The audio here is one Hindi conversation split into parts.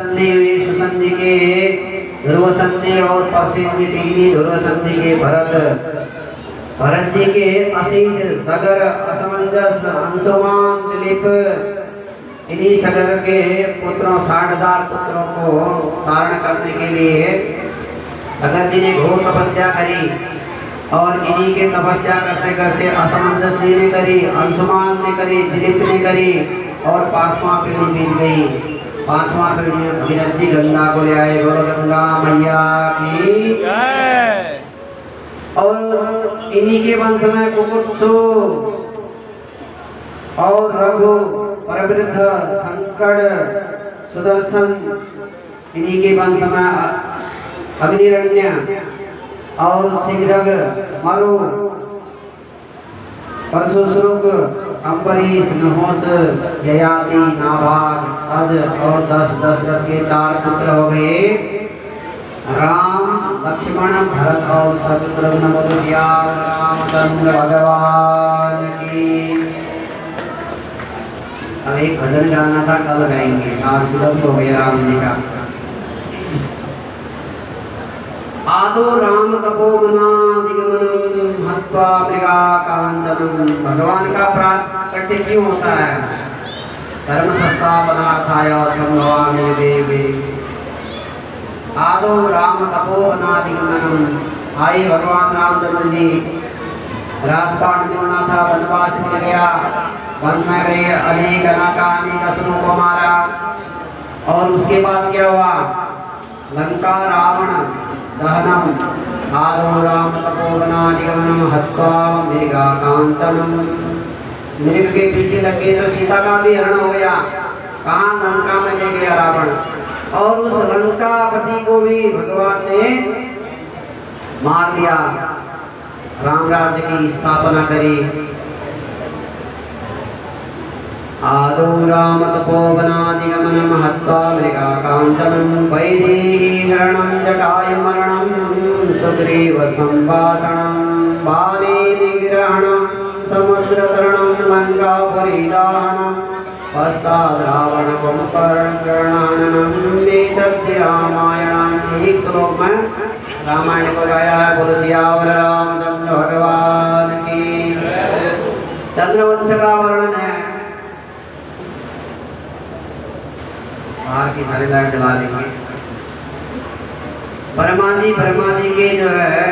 संधि हुई सुसंधि के ध्रुव संधि और परसिंधि तीनी ध्रुव संधि के भरत जी के असीत सगर असमंजस अंशुमान दिलीप इन्हीं सगर के पुत्रों 60,000 पुत्रों को धारण करने के लिए सगर जी ने घोर तपस्या करी और इन्हीं के तपस्या करते करते असमंजस जी ने करी, अंशुमान ने करी, दिलीप ने करी और 5वां पीढ़ी बीत गई। 5वां पीढ़ी में भगीरथ जी गंगा को ले आए। बोलो गंगा मैया की जय। और इन्हीं के वंश में कुकुत्सु और रघु परवृद्ध संकट सुदर्शन इन्हीं के वंश में अग्निरण्य और शीघ्रग मरु परशुश्रुक अम्बरीश नहोश ययाति नाभाग अज और दशरथ के 4 पुत्र हो गए। राम लक्ष्मण भरत और शत्रुघ्न बोलो सिया रामचंद्र भगवान की। अब एक भजन गाना था, कल गाएंगे। 4 विलंब हो गया राम जी का। आदो राम तपोवना दिगमनम हत्वा मृगा कांचनम। भगवान का प्राकट्य क्यों होता है? धर्म संस्थापनार्थाय संभवामि देवे। आदो राम तपोवना दिगमनम। आए भगवान रामचंद्र जी राजपाट मिलना था, वनवास मिल गया, वन में गए, अनेक अनेक असुरों को मारा और उसके बाद क्या हुआ? लंका रावण दहनम। आदो राम तपोवनादिगमनम हत्वा मृगा कांचनम। मृग के पीछे लगे तो सीता का भी हरण हो गया। कहाँ? लंका में ले गया रावण। और उस लंकापति को भी भगवान ने मार दिया। राम राज्य की स्थापना करी। आदो राम तपोवनादिगमनम हत्वा मृगा कांचनम। वैदेही हरणम जटायुमरणम सुग्रीव संभाषणम। बाले निग्रहणम समुद्रतरणम लंकापुरी दाहनम। पश्चात् रावण कुंभकर्णाननम एतद्धि रामायणम। एक श्लोक में रामायण को गाया है। बोलो सियावर रामचंद्र भगवान की। चंद्रवंश का वर्णन है। बाहर की सारी लाइट जला देंगे। ब्रह्मा जी के जो है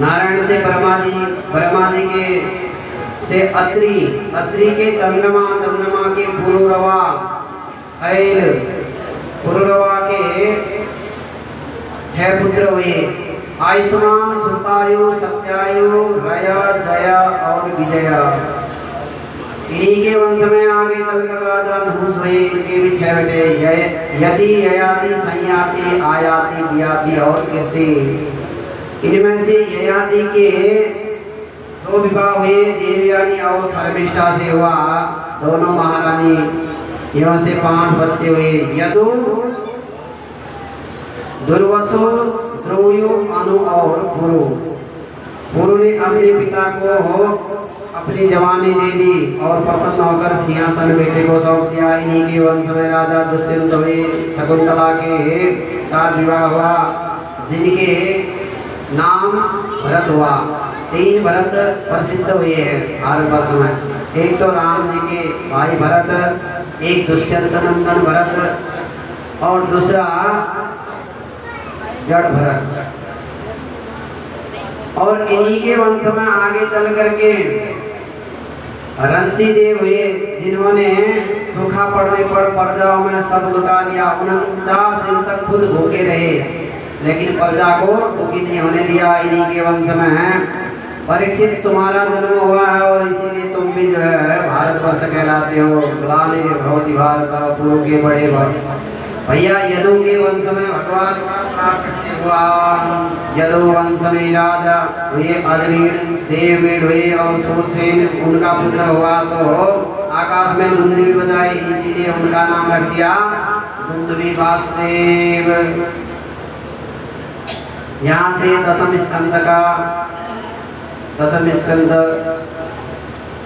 नारायण से ब्रह्मा जी के से अत्रि के चंद्रमा के पुरुरवा के 6 पुत्र हुए। आयुष्मान, श्रुतायु, सत्यायु, रय, जय और विजय। इन्हीं के वंश में आगे चलकर राजा नहुष हुए। इनके भी 6 बेटे यति, ययाति, संयाति, आयाति, वियाति और कीर्ति। इनमें से ययाति के 2 विवाह हुए, देवयानी और शर्मिष्ठा से हुआ। दोनों महारानी। इनों से 5 बच्चे हुए। यदु, दुर्वसु, द्रुयु, अनु और पुरु। पुरु ने अपने पिता को अपनी जवानी दे दी और प्रसन्न होकर सिंहासन बेटे को सौंप दिया। इन्हीं के वंश में राजा दुष्यंत हुए। शकुंतला के साथ विवाह हुआ, जिनके नाम भरत हुआ। 3 भरत प्रसिद्ध हुए हैं भारतवर्ष में। एक तो राम जी के भाई भरत, एक दुष्यंत नंदन भरत और दूसरा जड़ भरत। और इन्हीं के वंश में आगे चल करके रंती देव हुए, जिन्होंने सूखा पड़ने पर प्रजाओं में सब लुटा दिया। 49 दिन तक खुद भूखे रहे, लेकिन प्रजा को दुखी नहीं होने दिया। इन्हीं के वंश में है। परीक्षित, तुम्हारा जन्म हुआ है और इसीलिए तुम भी जो है भारतवर्ष कहलाते हो। ग्लानि भवति भारत पूर्व के बड़े भैया। यदु के वंश में भगवान का प्राकट्य हुआ। यदु वंश में राजा हुए अजमीर, देववीर हुए और सूरसेन उनका पुत्र हुआ। तो आकाश में धुंधुवी बजाई, इसीलिए उनका नाम रख दिया धुंधुवी वासुदेव। यहाँ से दशम स्कंद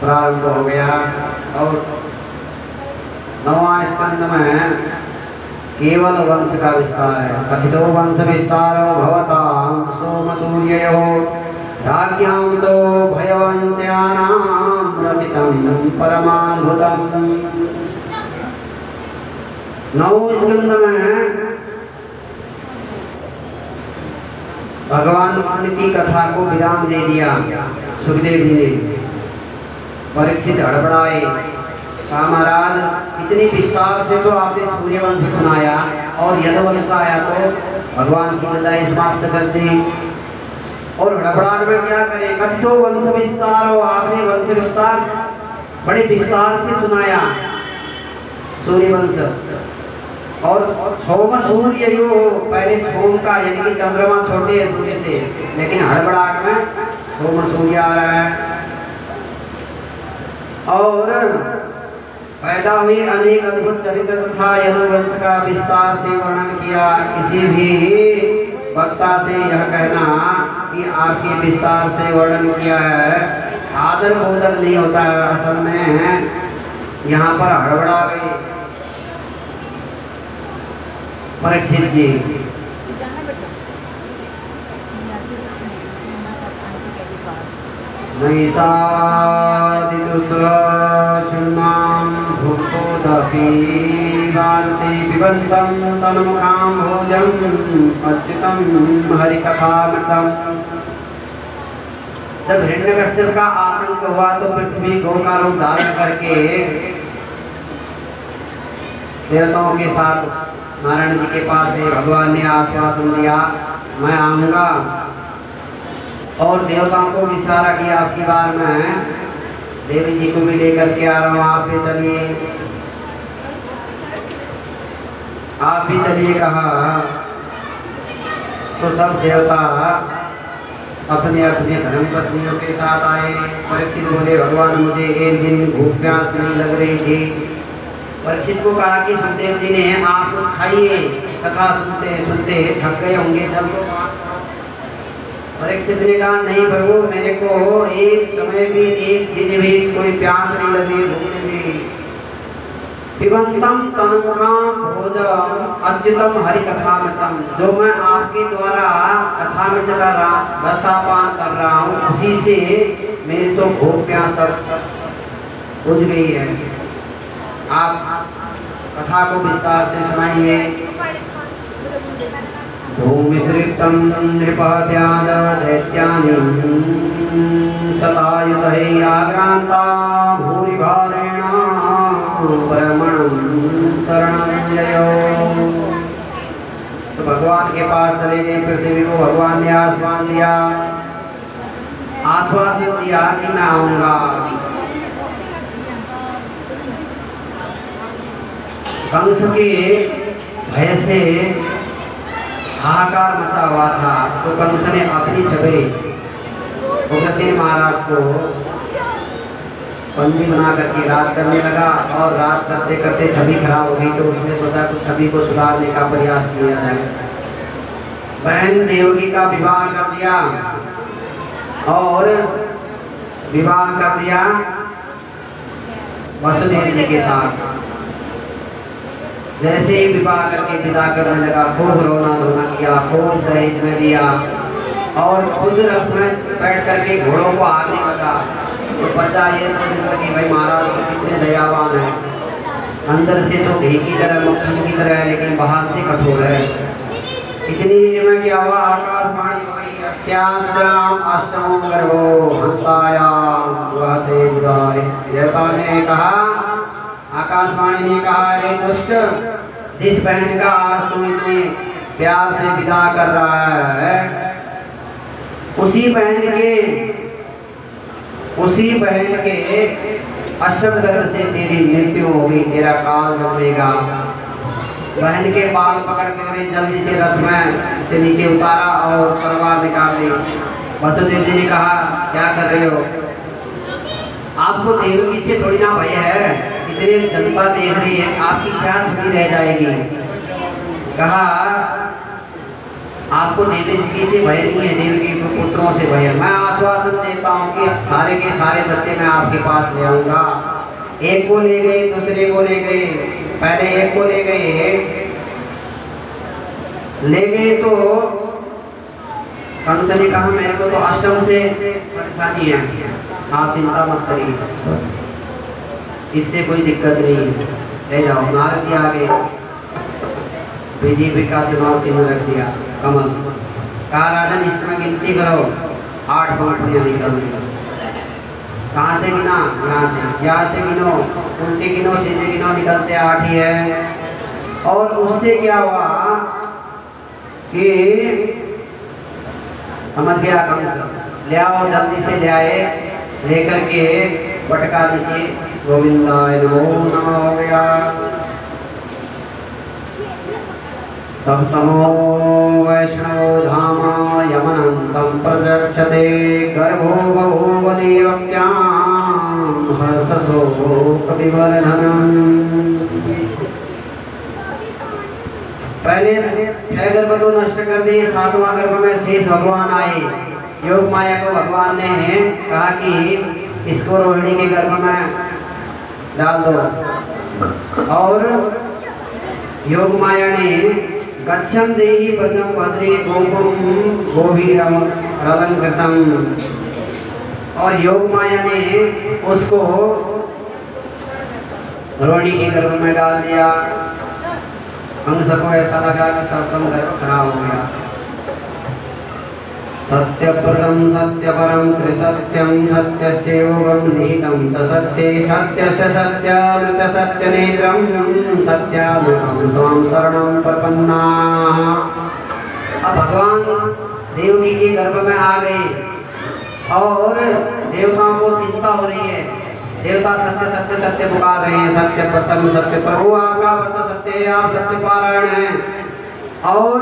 प्रारंभ हो गया और 9वां स्कंद में केवल वंश का विस्तार है। कथितो वंश विस्तारो भवतां सोम सूर्ययोः राज्ञां तो भयवंश्यानां रचितं परमाद्भुतम्। 9वें स्कंद में भगवान की कथा को विराम दे दिया। सुखदेव जी ने परीक्षित हड़बड़ाए, कहा महाराज इतनी विस्तार से तो आपने सूर्यवंश सुनाया और यदुवंश आया तो भगवान की लीलाएं समाप्त कर दी और हड़बड़ाहट में क्या करें। कथितो वंश विस्तार हो, आपने वंश विस्तार बड़े विस्तार से सुनाया सूर्यवंश। और सोम सूर्य यो, पहले सोम का यानी कि चंद्रमा छोटे है सूर्य से, लेकिन हड़बड़ाहट में सोम सूर्य आ रहा है। और पैदा हुई अनेक अद्भुत चरित्र तथा यदुवंश का विस्तार से वर्णन किया। किसी भी वक्ता से यह कहना कि आपके विस्तार से वर्णन किया है आदर बोधक नहीं होता है। असल में यहाँ पर हड़बड़ा गई परीक्षित जी। भूतोदपि वान्ति पिबन्तं तन्मुखां भोजं अच्युतं हरिकथामृतम्। जब हिरण्यकश्यप का आतंक हुआ तो पृथ्वी गौ का रूप धारण करके देवताओं के साथ नारायण जी के पास गए। भगवान ने आश्वासन दिया मैं आऊँगा और देवताओं को भी इशारा किया आपकी बार मैं देवी जी को भी लेकर के आ रहा हूँ, आप भी चलिए, आप भी चलिए कहा। तो सब देवता अपने अपने धर्म पत्नियों के साथ आए। परीक्षित बोले भगवान मुझे एक दिन भूख प्यास नहीं लग रही थी। परीक्षित को कहा कि सुखदेव जी ने आप कुछ खाइए, कथा सुनते सुनते थक गए होंगे, चल तो परीक्षित ने कहा नहीं प्रभु मेरे को एक समय भी एक दिन भी कोई प्यास नहीं लगी, भूख नहीं। पिबंतम तन्मुखां भोजम अच्युतम हरि कथामृतम, जो मैं आपके द्वारा कथामृत का रसापान कर रहा हूँ उसी से मेरी तो भूख प्यास बुझ गई है। आप कथा को विस्तार से सुनाइए। भूमितृप्तं नृपव्याद दैत्यानि शतायुधैः आक्रान्ता भूरिभारेण परमणं शरणं ययो। तो भगवान के पास चले गए। पृथ्वी को भगवान ने आश्वासित दिया कि मैं आऊँगा। कंस के भय से हाहाकार मचा हुआ था तो कंस ने अपनी छवि उग्रसेन महाराज को बंदी बना करके राज करने लगा और राज करते करते छवि खराब हो गई तो उसने सोचा कुछ छवि को सुधारने का प्रयास किया जाए। बहन देवकी का विवाह कर दिया और विवाह कर दिया वसुदेव जी के साथ। जैसे ही विवाह करके विदा करने लगा खूब रोना धोना किया, खूब दहेज में दिया और खुद रथ में बैठ करके घोड़ों को आगे लगा। तो प्रजा ये समझ कि भाई महाराज तो कितने दयावान है, अंदर से तो घी की तरह मक्खन की तरह है लेकिन बाहर से कठोर है। इतनी देर में क्या हुआ, आकाशवाणी हो गई अस्यास्याम अष्टमो गर्भो हंतायाम वह से बुधारे। देवता ने कहा, आकाशवाणी ने कहा अरे दुष्ट, जिस बहन का आज तुम इतने प्यार से विदा कर रहा है उसी बहन के अष्टम गर्भ से तेरी मृत्यु होगी, तेरा काल जमेगा। बहन के बाल पकड़ कर जल्दी से रथ में से नीचे उतारा और तलवार निकाल दी। वसुदेव जी ने कहा क्या कर रहे हो, आपको देवकी से थोड़ी ना भय है, इतनी जनता देख रही है, आपकी क्या छवि रह जाएगी। कहा आपको देवकी से भय नहीं है, देवकी के पुत्रों से भय है। मैं आश्वासन देता हूँ कि सारे के सारे बच्चे मैं आपके पास ले आऊँगा। एक को ले गए, दूसरे को ले गए, पहले एक को ले गए ले गए तो कंस ने कहा मेरे को तो अष्टम से परेशानी है, आप चिंता मत करिए, इससे कोई दिक्कत नहीं है, ले जाओ। नारद जी आ गए, बीजेपी का चुनाव चिन्ह रख दिया कमल, कहा राजन इसमें गिनती करो, 8 पंक्तियां निकल गई। कहाँ से गिना? यहाँ से गिनो, उल्टी गिनो सीधे गिनो, निकलते 8 ही है। और उससे क्या हुआ कि समझ गया कंस, ले आओ जल्दी से ले आए, लेकर के पटका नीचे गोविंदाय नमो नमः हो गया। सप्तमो वैष्णवो धाम यमनन्तं प्रचक्षते, गर्भो बभूव देवक्यां हर्षशोकविवर्धनम्। पहले 6 गर्भ को नष्ट कर दिए, 7वां गर्भ में शेष भगवान आए। योग माया को भगवान ने कहा कि इसको रोहिणी के गर्भ में डाल दो, और योग माया ने गच्छं देहि प्रथम भद्रे गोपम गोवीरम रलंकृतम, और योग माया ने उसको रोहिणी के गर्भ में डाल दिया। कंस को ऐसा लगा कि सप्तम गर्भ खराब हो गया। सत्यप्रदं सत्यपरं त्रिसत्यं सत्यस्योगं निहितं तसत्ये सत्यस्य सत्यामृत सत्यनेत्रं सत्यामृतं त्वां शरणं प्रपन्नाः। अब भगवान देवकी के गर्भ में आ गए और देवताओं को चिंता हो रही है, देवता सत्य सत्य सत्य पुकार रहे हैं, सत्य प्रथम सत्य प्रभु आपका व्रत सत्य है, आप सत्य पारायण हैं, और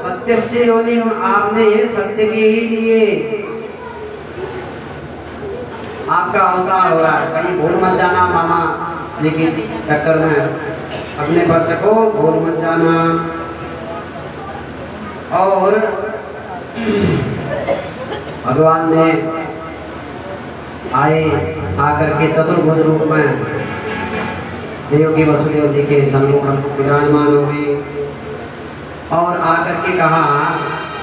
सत्य से योनि आपने सत्य के ही लिए आपका अवतार हो रहा है, कहीं भूल मत जाना मामा जी के चक्कर में, अपने व्रत को भूल मत जाना। और भगवान ने आए, आकर के चतुर्भुज रूप में देवकी वसुदेव जी के सम्मुख विराजमान हो गए, और आकर के कहा,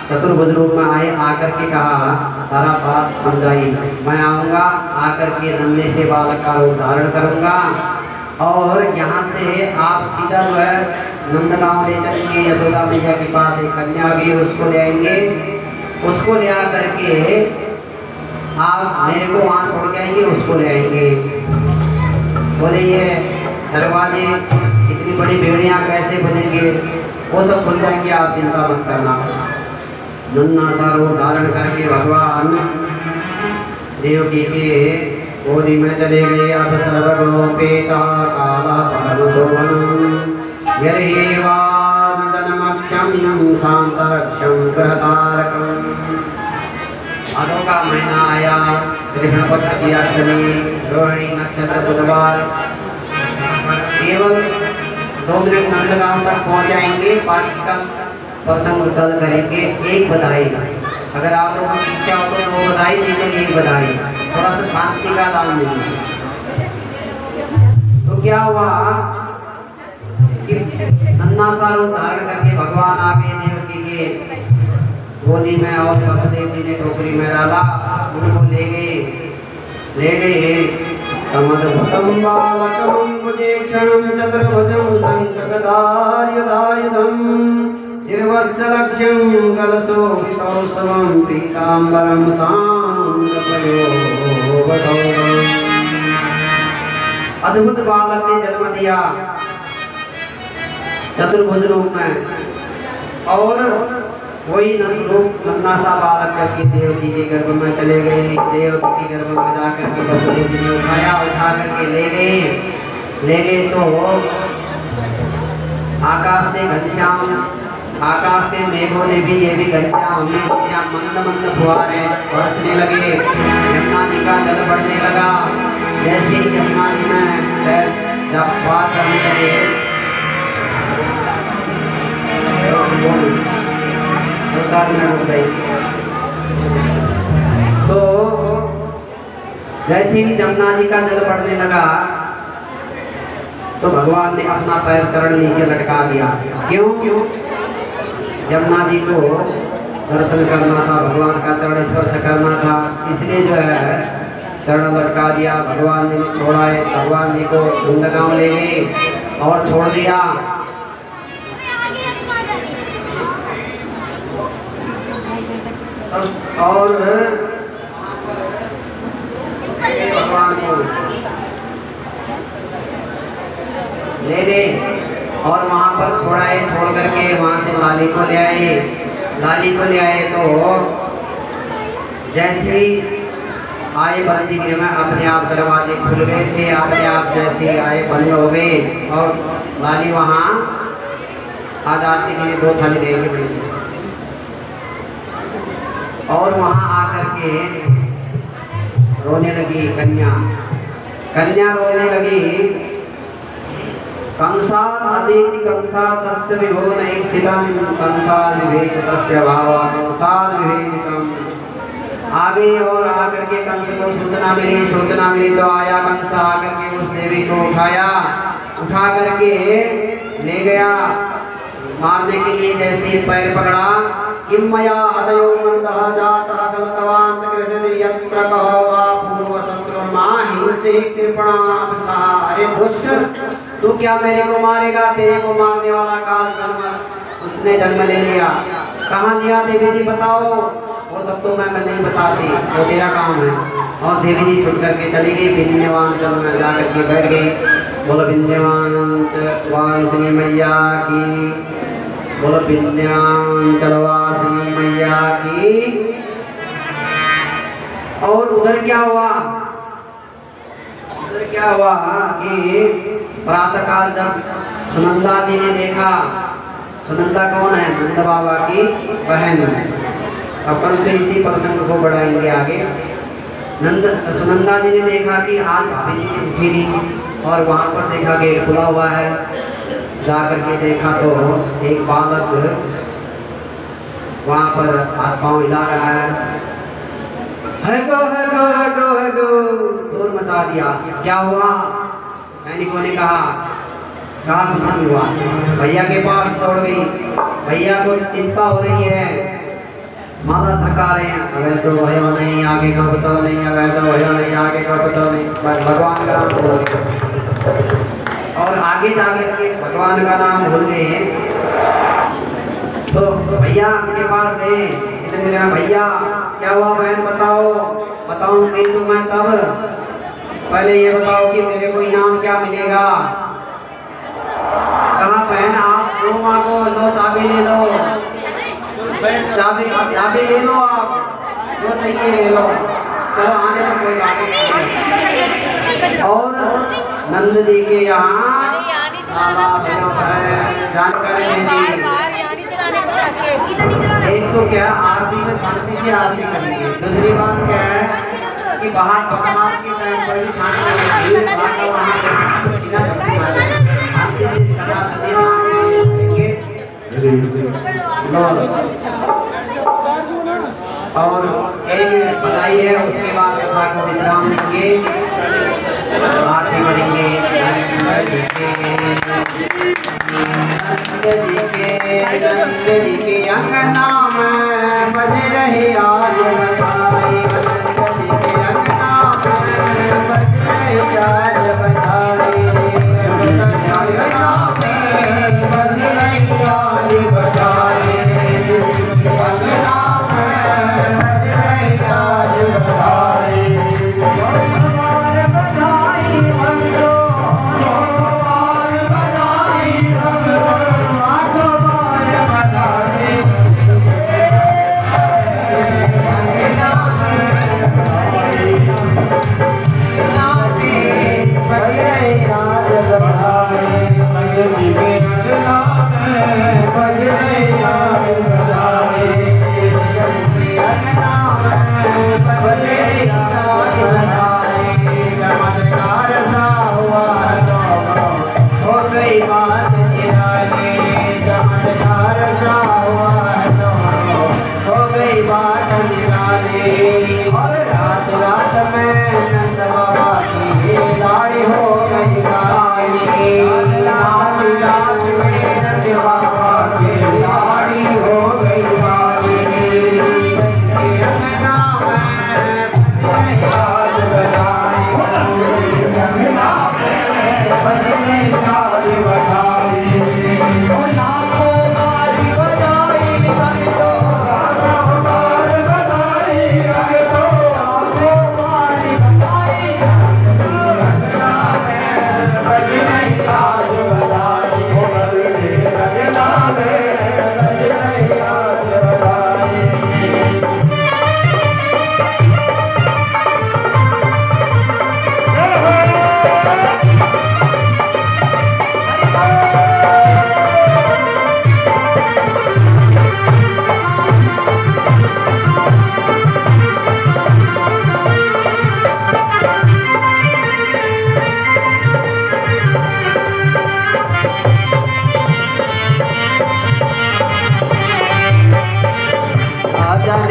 चतुर्भुज रूप में आए, आकर के कहा सारा बात समझाई, मैं आऊँगा, आकर के नन्हे से बालक का रूप धारण करूँगा, और यहाँ से आप सीधा जो है नंदगांव ले चलेंगे, यशोदा मैया के पास एक कन्या गई, उसको ले आएंगे, उसको ले आकर के आप मेरे को वहाँ छोड़ के आएंगे, उसको ले आएंगे। बोले ये दरवाजे इतनी बड़ी भेड़ियाँ कैसे बनेंगे, वो सब खुल जाएंगे, आप चिंता मत करना। नन्हा सा रूप धारण करके भगवान देवकी के गोदी में चले गए। अथ सर्वगुणोपेता कालः परमशोभनम् यर्हेवानन्दनमक्षम्यं शान्तरक्षं गृहतारकम्। भादों का महीना आया, कृष्ण पक्ष की अष्टमी, रोहिणी नक्षत्र बुधवार। केवल 2 मिनट नंदगांव तक पहुंचाएंगे, बाकी का प्रसंग कल करेंगे। एक बधाई, अगर आप लोगों की इच्छा हो तो 2 बधाई, नहीं तो 1 बधाई, थोड़ा सा शांति का दान दीजिए। तो क्या हुआ कि नन्हा सा रूप धारण करके भगवान आ गए देवकी के गोदी में, और वसुदेव जी ने टोकरी में डाला, उनको ले गए। तमद्भुतं बालकमम्बुजेक्षणं चतुर्भुजं शङ्खगदायुधायुधं शिरवत्सलक्ष्यं कलशोभितौस्तवं पीताम्बरं साङ्गपयोगधौरम्। अद्भुत बालक ने जन्म दिया चतुर्भुज रूप में, और वही नन्हा सा बालक करके देवकी के गर्भ में चले गए। देवकी के गर्भ में जाकर के वसुदेव जी ने उठाया, उठा करके ले गए तो आकाश से घनश्याम, आकाश के मेघों ने भी, ये भी घनश्याम, हमने घनश्याम मंद मंद फुहारे बरसने लगे। यमुना जी का जल बढ़ने लगा, जैसे ही यमुना जी में जब पार करने लगे तो जैसे ही जमुना जी का जल बढ़ने लगा तो भगवान ने अपना पैर चरण नीचे लटका दिया। क्यों? यमुना जी को दर्शन करना था, भगवान का चरण स्पर्श करना था, इसलिए जो है चरण लटका दिया। भगवान जी ने छोड़ा है, भगवान जी को नंदगांव ले गए और छोड़ दिया। और भगवान को ले गए और वहाँ पर छोड़ाए, छोड़ करके वहाँ से लाली को ले आए। लाली को ले आए तो जैसे ही आए बंदी गृह में अपने आप दरवाजे खुल गए थे, अपने आप जैसे आए बंद हो गए और लाली वहाँ आज आरती के लिए 2 थाली दे के बनी और वहाँ आकर के रोने लगी कन्या। कन्या रोने लगी। कंसाद अदिति कंसाद तस्य विभो नैक्षितम कंसाद विभेद तस्य भावा कंसाद विभेदितम। आगे और आकर के कंस को सूचना मिली तो आया कंस आकर के उस देवी को उठा करके ले गया मारने के लिए। जैसे ही पैर पकड़ा किमया अदयो मंदः जातः गलतवांत कृतति यत्र कहो वा पूर्व शत्रुर्मा हिंसे कृपणा। अरे दुष्ट, तू क्या मेरे को मारेगा? तेरे को मारने वाला काल जन्म उसने जन्म ले लिया। कहाँ लिया देवी जी बताओ? वो सब तो मैं नहीं बताती, वो तेरा काम है। और देवी जी छुट करके चली गई। विंध्यवांचल में जाकर के बैठ गई। बोलो विंध्यवांचल मैया की, बोलो विंध्याचल वासिनी मैया की। और उधर क्या हुआ? उधर क्या हुआ कि प्रातः काल जब सुनंदा जी ने देखा, सुनंदा कौन है? नंद बाबा की बहन। अपन से इसी प्रसंग को बढ़ाएंगे आगे। सुनंदा जी ने देखा कि आज भाभी जी उठी नहीं और वहाँ पर देखा गेट खुला हुआ है। जा करके देखा तो एक बालक वहाँ पर हाथ पांव हिला रहा है। शोर मचा दिया। क्या हुआ? सैनिकों ने कहा कुछ नहीं हुआ। भैया के पास दौड़ गई। भैया को चिंता हो रही है, माता सरकार है, अबे तो भयो नहीं आगे का बताओ नहीं, अबे तो भयो नहीं आगे का बताओ नहीं। भगवान का नाम भूल गए और आगे जाकर के भगवान का नाम भूल गए। तो भैया के पास गए। इतने देर में भैया क्या हुआ बहन बताओ? बताऊंगी तो मैं तब, पहले ये बताओ कि मेरे को इनाम क्या मिलेगा। कहा बहन आप दो मांगो, लो चाबी ले लो, चाबी ले लो, आप जो चाहिए ले लो। चलो आने तो कोई बात नहीं। और नंद जी के यहाँ जानकारी दे दी। एक तो क्या आरती में शांति से आरती करेंगे, दूसरी बात क्या है कि बाहर बदमाश के टाइम पर भी शांति और एक बधाई है। उसके बाद कथा को विश्राम देंगे, आरती करेंगे। नंद जी के अंगना में बज रहे आज बधाई। नंद जी के अंगना में बज रहे आज बधाई। अंगना में बज रहे आज बधाई। अंगना में बज रहे आज बधाई।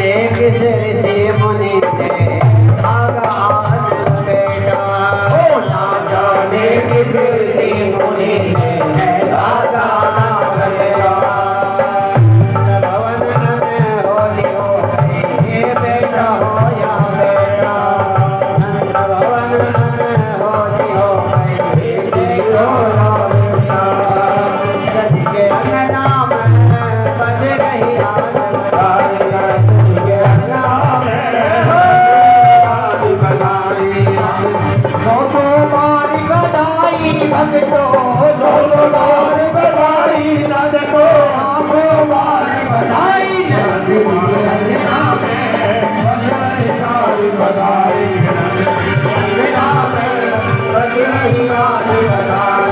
जाने किस ऋषि मुनि ने धागा आज लपेटा, ना जाने किस ऋषि मुनि ने धागा आज लपेटा। भवन में होली हो गई बेटा हो या बेटा, भवन में होली हो गई बेटा हो या बेटा। जज के अंगना में बज रही आज बधाई, जज के अंगना में आज बधाई। सौ बारी बधाई भक्तों, सौ बारी बधाई नंद को, सौ बारी बधाई नंद के अंगना में बज रही आज बधाई, अंगना में बज रही आज बधाई।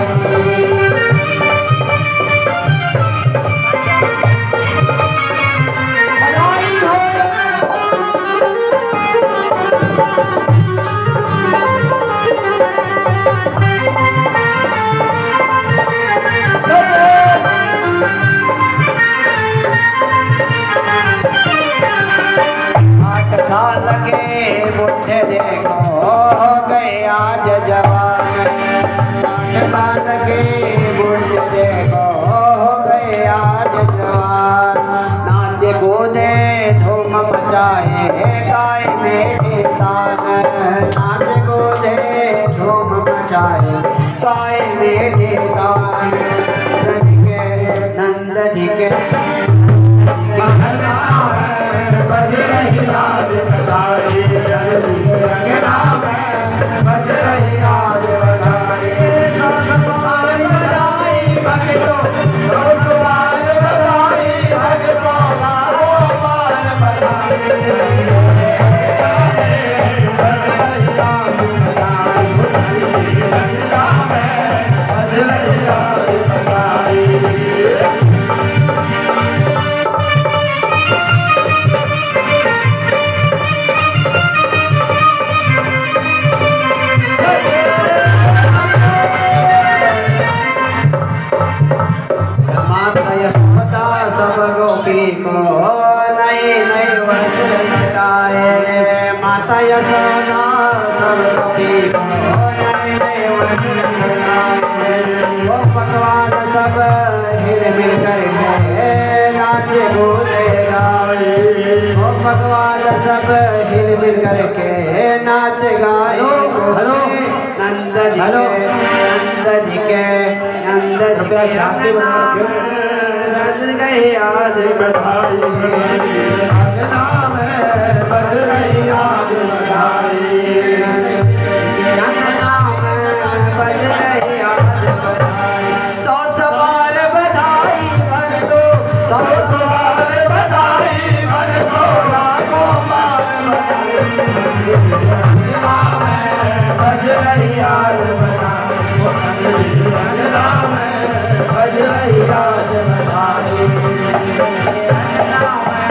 साल के बुढ़े देखो हो गए आज जवान, 60 साल के बुढ़े देखो हो गए आज जवान। नाचे कूदे धूम मचाए गाय मेरे तान, नाचे कूदे धूम मचाए गाय मेरे तान। नंद जी के बज रही आज बधाई, अंगना में बज रही आज बधाई। सौ बार बधाई भक्तों, सौ बार बधाई भक्तों, लाखों बार बधाई। बज रही आज बधाई, अंगना में बज रही आज बधाई। सब गोपी को नए नए वस्त्र लटाए, माता यशोदा सब गोपी को नए नए वस्त्र लटाए। वो पकवान सब हिल मिल करके नाचे कूदे गाए, वो पकवान सब हिल मिल करके नाच गाए। नंद जी के नंद जी के शांति बना गए आज बधाई, अंगना में बज रही आज बधाई, अंगना में बज रही आज बधाई। 100 बार बधाई भर दो, 100 बार बधाई भर दो, लाखों बार बधाई। अंगना में बज रही आज बधाई, अंगना में बज रही आज बधाई, अंगना में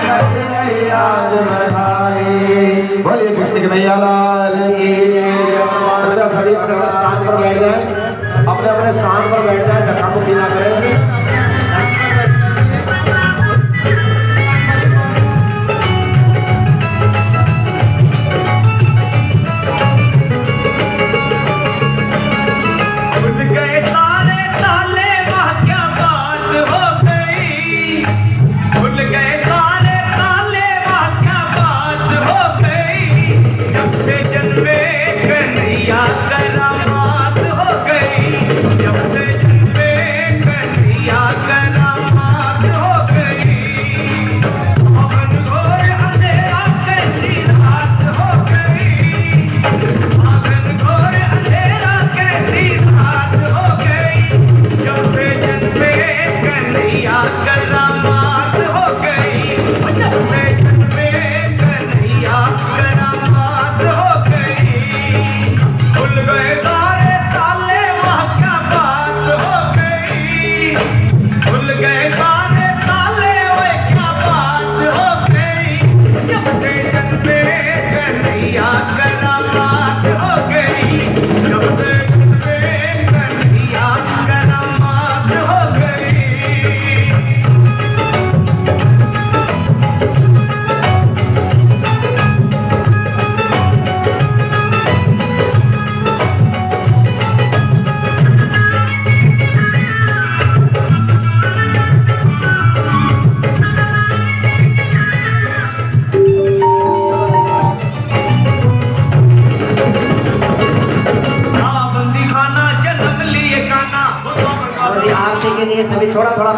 बज रही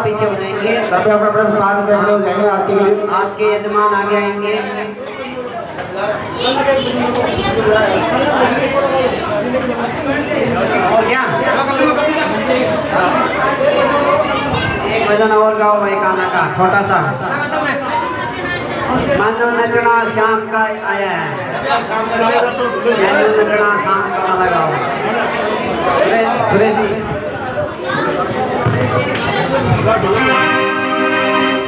पीछे हो जाएंगे। कृपया अपने स्थान पे खड़े हो जाएंगे आरती के लिए। आज के यजमान आगे आएंगे। और क्या एक भजन और गाओ भाई गाना का छोटा सा। मानो नचना शाम का आया है, नचना शाम का वाला गाओ। सुरेश जी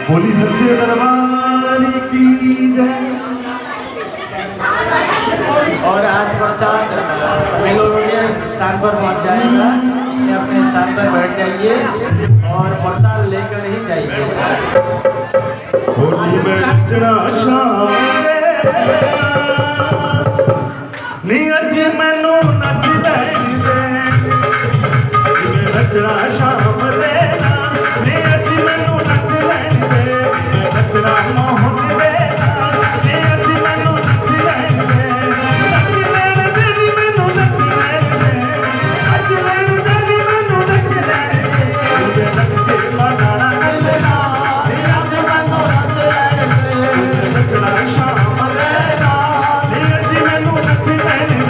बोली सच्चे दरबार की जय। और आज प्रसाद सभी लोगों के स्थान पर पहुंच जाएगा, अपने स्थान पर बैठ जाइए और प्रसाद लेकर ही जाइए। बोली में नचना शाम नी अज मैनू नच लैन दे, नचना शाम देना नी अज मैनू नच लैन दे, नचना मोहन देना नी अज मैनू नच लैन दे, नच लैन दे नी मैनू नच लैन दे, नच लैन दे नी मैनू नच लैन दे, नच के बनाना गलना नी अज मैनू नच लैन दे, नचना शाम देना नी अज मैनू नच लैन दे।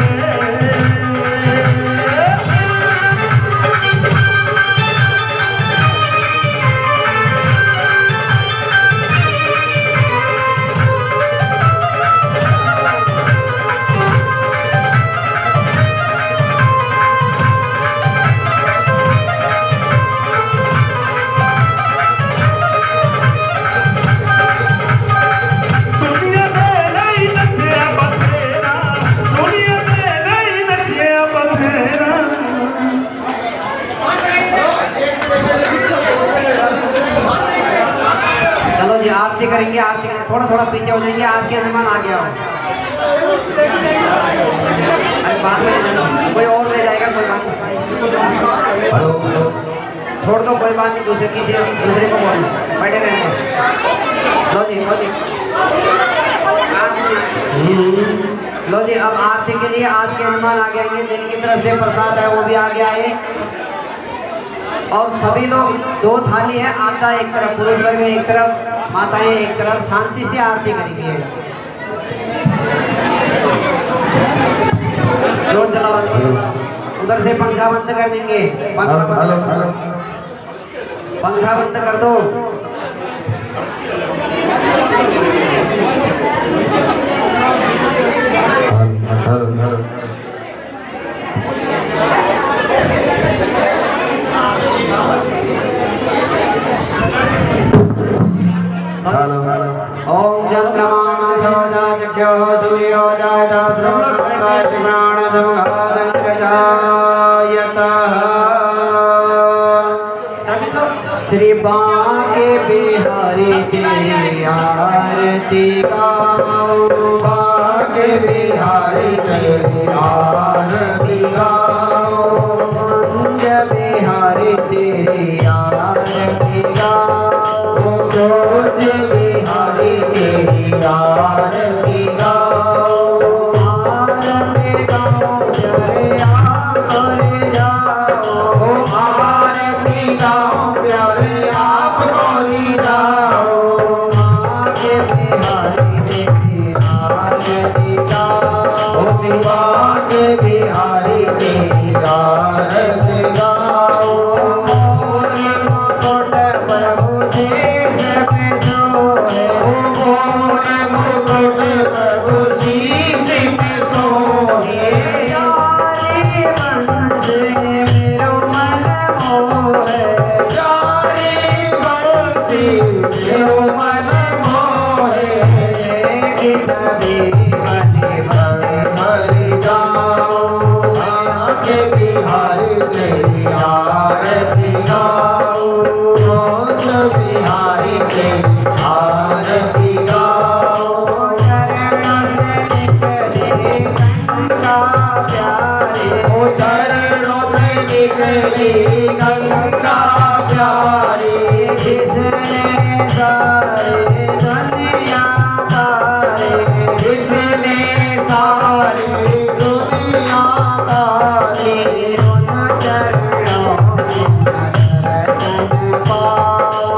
चलो जी आरती करेंगे। आरती के थोड़ा थोड़ा पीछे हो जाएंगे। आज के यजमान आ गया हो। अरे बाद में ले जाना, कोई और ले जाएगा, कोई बात नहीं। हेलो छोड़ दो, कोई बात नहीं। दूसरे को बोल बैठे रहेंगे। लो जी लो जी लो जी। अब आरती के लिए आज के यजमान आगे आएंगे। जिनकी तरफ से प्रसाद है वो भी आगे आए। और सभी लोग दो थाली है, आता एक तरफ, पुरुष वर्ग एक तरफ, माताएं एक तरफ। शांति से आरती करेंगे। जो चला उधर से पंखा बंद कर देंगे। पंखा बंद कर दो। ओम चंद्रमा मनसो चक्षो सूर्यो जायता सर्वकाय प्राण समगादंत्रजायतः। श्री बांके बिहारी तेरी आरती गाओ, बांके बिहारी तेरी आरती गाओ, कुंज बिहारी तेरी आरती गाओ, जोज बिहारी तेरी आरती गाओ। आरती गाओ प्यारे आप ले जाओ, आरती गाओ प्यारे आप ले जाओ। माँ के बिहारी तेरी आरती गाओ, शिवा के बिहारी तेरी आरती गाओ। मोरे मुकुट प्रभु शीश पे सोहे, मोरे मुकुट प्रभु शीश पे सोहे। यारी मन से मेरो मन मोहे, यारी मन से मेरो मन मोहे। छवि बने भरे भरे जाओ, आके बिहारी तेरी आरती गाओ, बिहारी तेरी आरती गाओ। चरणों से निकले गंगा प्यारे, ओ चरणों से निकली गंगा प्यारी। जिसने सारे दुनिया तारे, जिसने सारी दुनिया तारी। उन चरणों में दर्शन पाओ,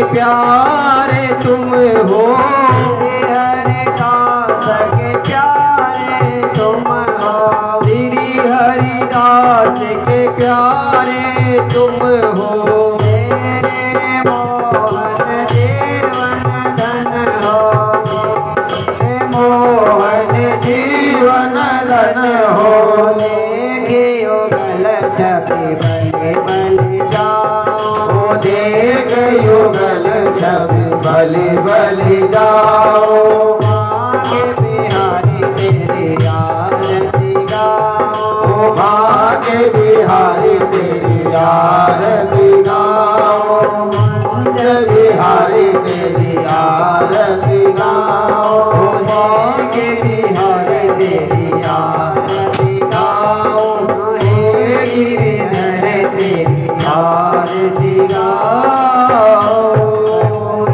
प्यारे तुम हो, हरिदास के प्यारे तुम हो, श्री हरिदास के प्यारे तुम हो, मेरे मोहन जीवन धन हो, मोहन जीवन धन हो, देखे युगल छवि बलि बलि जाओ, देख युगल छवि बलि बलि जाओ, भाग्य बिहारी तेरी आरती गाओ, भाग्य बिहारी तेरी आरती गाओ, कुंज बिहारी तेरी आरती गाओ, भाग्य बिहारी तेरी आरती गाओ, हे गिरिधर तेरी आरती गाओ,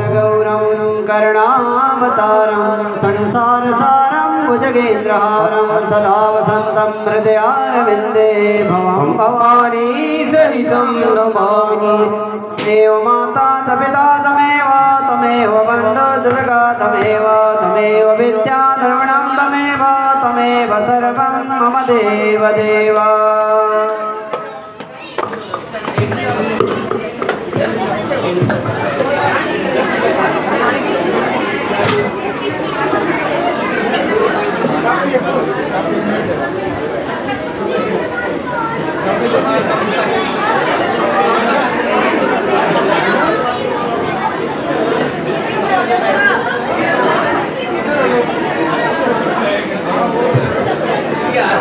गौरम करुणावतारम संसार सारम भुजगेन्द्रहारम सदा वसंतम हृदयारविंदे भवं भवानी सहितं नमामि, देव माता च पिता तमेव तमेव बन्धु च जगा तमेव तमेव विद्या द्रविणं तमेव तमेव सर्वं मम देव देव।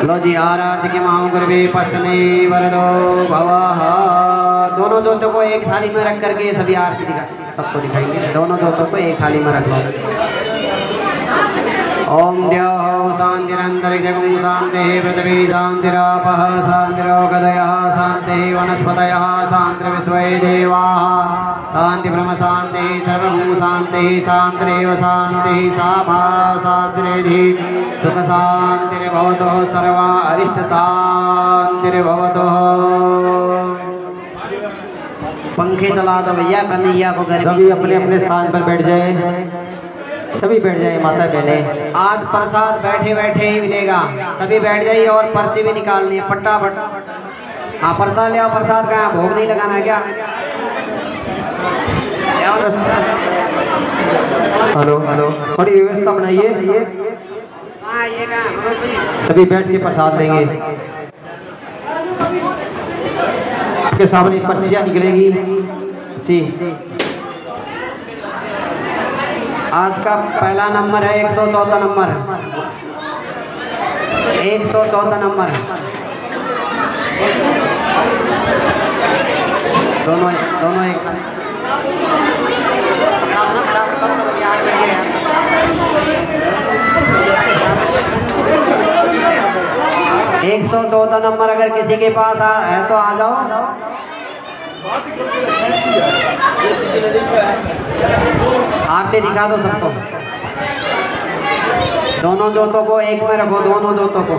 लो जी आरती के माओ गुरवे पश्चिमे वरदो भवः। दोनों जोतों को एक थाली में रख करके सभी आरती सबको दिखाएंगे। दोनों जोतों को एक थाली में रख लो। ओम द्यौः शान्तिरन्तरिक्षं शान्तिः पृथिवी शान्तिरापः शान्तिरोगदयः शान्तिः वनस्पतयः शान्तिर्विश्वे देवाः शान्ति ब्रह्म शान्तिः सर्वं शान्तिः शान्तिरेव शान्तिः सामा शान्तिरेधि सुख शान्तिर्भवतु सर्वा अरिष्ट शान्तिर्भवतु। पंखे चला दो भैया, कन्हैया को घर सभी अपने अपने स्थान पर बैठ जाए, सभी बैठ जाए माता बहने। आज प्रसाद बैठे बैठे ही मिलेगा, सभी बैठ जाइए और पर्ची भी निकालनी है फटाफट। हाँ प्रसाद ले आओ, प्रसाद का भोग नहीं लगाना है क्या? हेलो हेलो, थोड़ी व्यवस्था बनाइए, सभी बैठ के प्रसाद लेंगे। आपके सामने पर्चियाँ निकलेगी जी। आज का पहला नंबर है 114 नंबर, 114 नंबर। दोनों एक 114 नंबर अगर किसी के पास है तो आ जाओ। आरती दिखा दो सबको। दोनों जोतों को एक में रखो, दोनों जोतों को।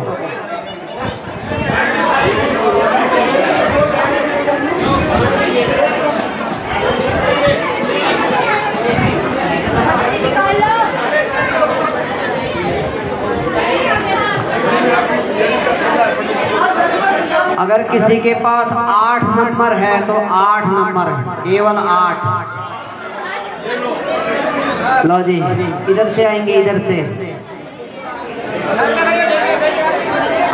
अगर किसी के पास 8 नंबर है तो 8 नंबर, केवल 8। लो जी, इधर से आएंगे, इधर से।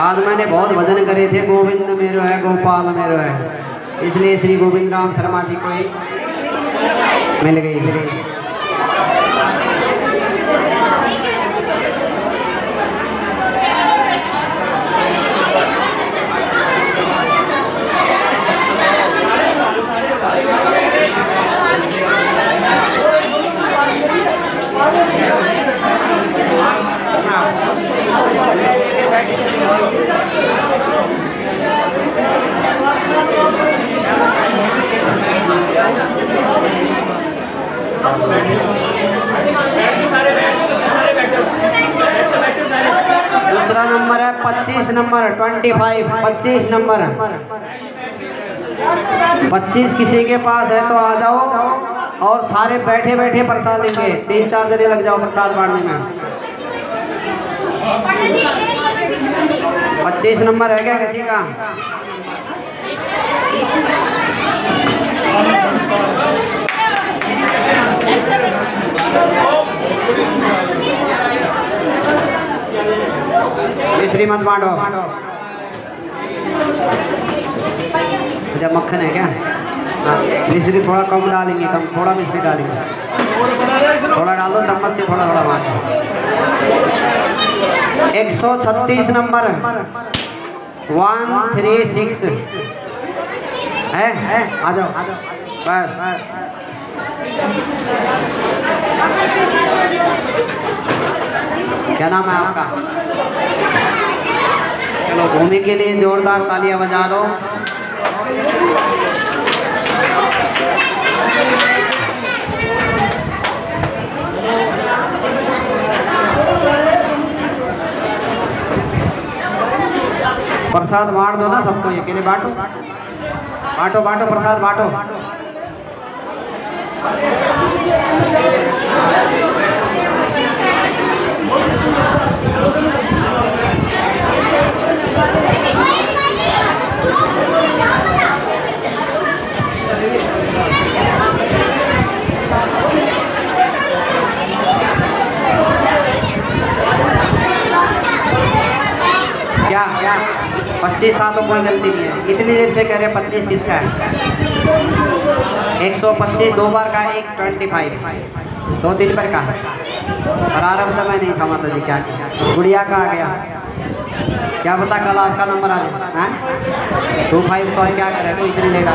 आज मैंने बहुत भजन करे थे, गोविंद मेरो है गोपाल मेरो है, इसलिए श्री गोविंद राम शर्मा जी को ही मिल गई। दूसरा नंबर है 25 नंबर, 25, 25 नंबर। 25 किसी के पास है तो आ जाओ, और सारे बैठे बैठे प्रसाद लेंगे। 3-4 जने लग जाओ प्रसाद बांटने में। 25 नंबर है क्या किसी का? मिश्री मत बांटो। अच्छा मक्खन है क्या? मिश्री थोड़ा कम डालेंगे, कम थोड़ा मिश्री डालेंगे, थोड़ा डाल दो चम्मच से, थोड़ा थोड़ा बांटो। 136 नंबर 136 है, आ जाओ बस। क्या नाम है आपका? चलो भूमि के लिए जोरदार तालियां बजा दो। प्रसाद बांट दो ना सबको, ये अकेले बांटो बांटो बांटो प्रसाद बांटो। क्या क्या 25 था तो कोई गलती नहीं है। इतनी देर से कह रहे हैं 25 किसका है? 125 2 बार का 125 2-3 बार का। प्रारंभ तो मैं नहीं था माता जी। क्या गुड़िया का आ गया? क्या पता कल आपका नंबर आ जाए। 25 तो क्या करे तो इतनी लेगा।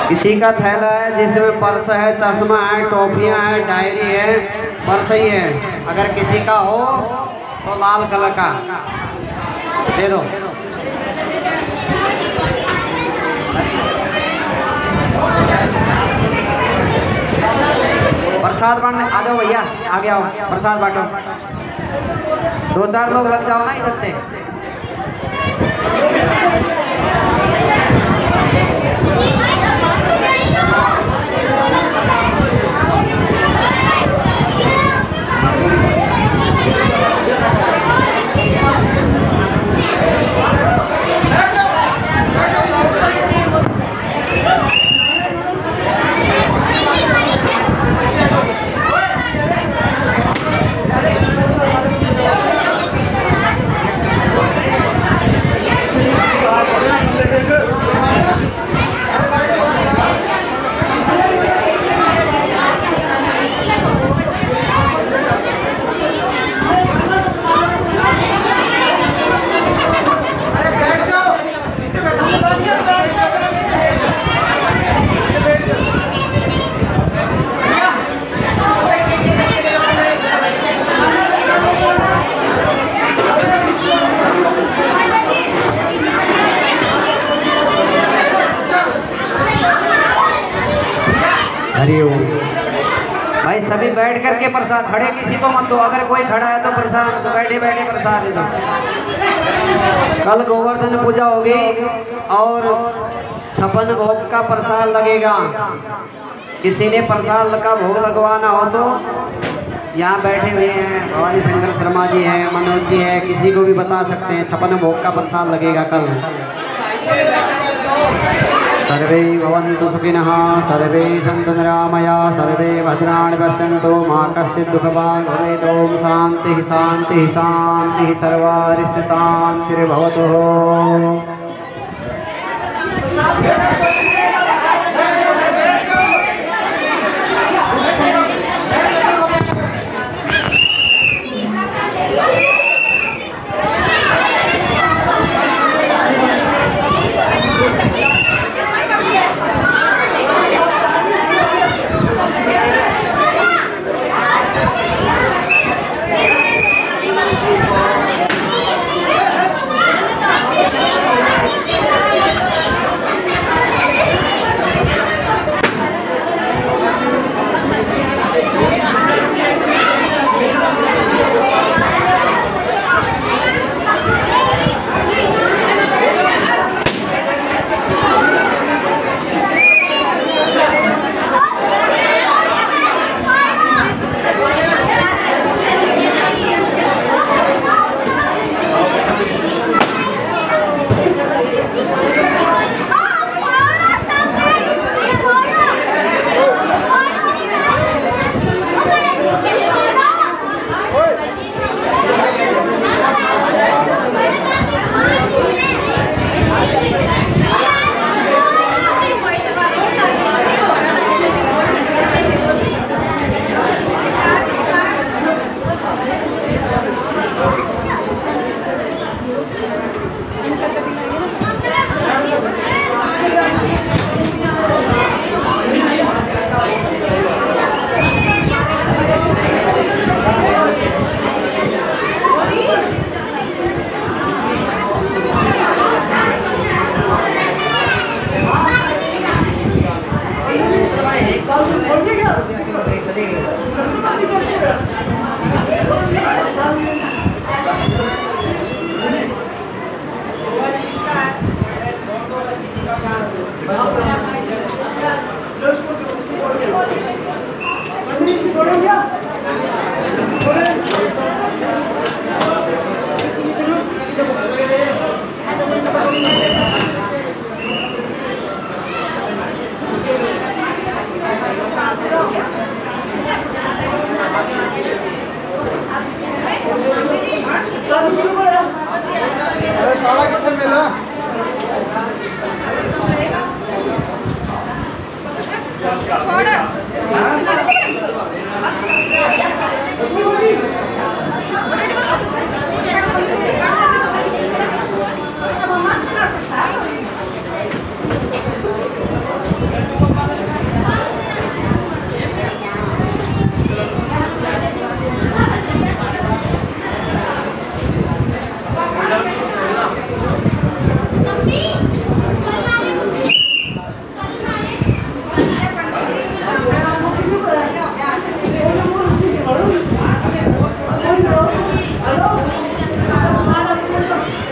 किसी का थैला है जिसमें पर्स है, चश्मा है, टॉफियाँ है, डायरी है, पर्स ही है। अगर किसी का हो तो लाल कलर का दे दो। प्रसाद बांटने आ जाओ भैया, आगे आओ प्रसाद बांटो। 2-4 लोग लग जाओ ना इधर से। भाई सभी बैठ करके प्रसाद, खड़े किसी को मत दो। अगर कोई खड़ा है तो प्रसाद तो बैठे बैठे प्रसाद दे दो। कल गोवर्धन पूजा होगी और 56 भोग का प्रसाद लगेगा। किसी ने प्रसाद का भोग लगवाना हो तो यहाँ बैठे हुए हैं भवानी शंकर शर्मा जी हैं, मनोज जी है, किसी को भी बता सकते हैं। 56 भोग का प्रसाद लगेगा कल। सर्वे भवन्तु सुखिनः, सर्वे सन्तु निरामया, सर्वे भद्राणि पश्यन्तु, मा कश्चित् दुःखभाग् भवेत्। ॐ शान्तिः शान्तिः शान्तिः, सर्वारिष्ट शान्तिर्भवतु। सुने